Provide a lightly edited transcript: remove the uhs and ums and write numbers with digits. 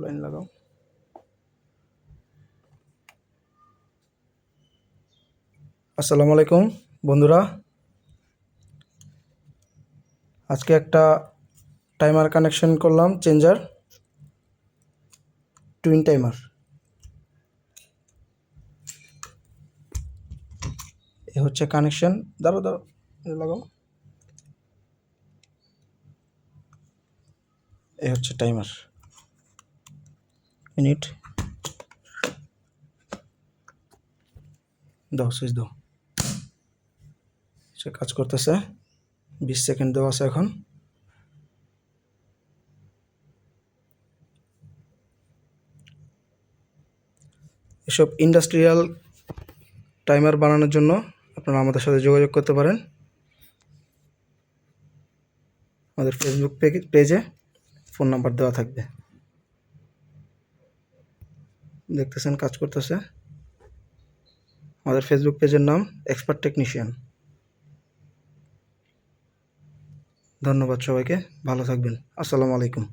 Line লাগাও। আসসালামু আলাইকুম বন্ধুরা, আজকে একটা টাইমার কানেকশন করলাম, চেঞ্জার টুইন টাইমার। এ হচ্ছে কানেকশন। দাঁড়ো লাগাও। এ হচ্ছে টাইমার। মিনিট দাও, সুইচ দাও। সে কাজ করতেছে। 20 সেকেন্ড দেওয়া আছে এখন। এসব ইন্ডাস্ট্রিয়াল টাইমার বানানোর জন্য আপনারা আমাদের সাথে যোগাযোগ করতে পারেন। আমাদের ফেসবুক পেজে ফোন নাম্বার দেওয়া থাকবে। দেখতেছেন কাজ করতেছে। আমাদের ফেসবুক পেজের নাম এক্সপার্ট টেকনিশিয়ান। ধন্যবাদ সবাইকে, ভালো থাকবেন। আসসালামু আলাইকুম।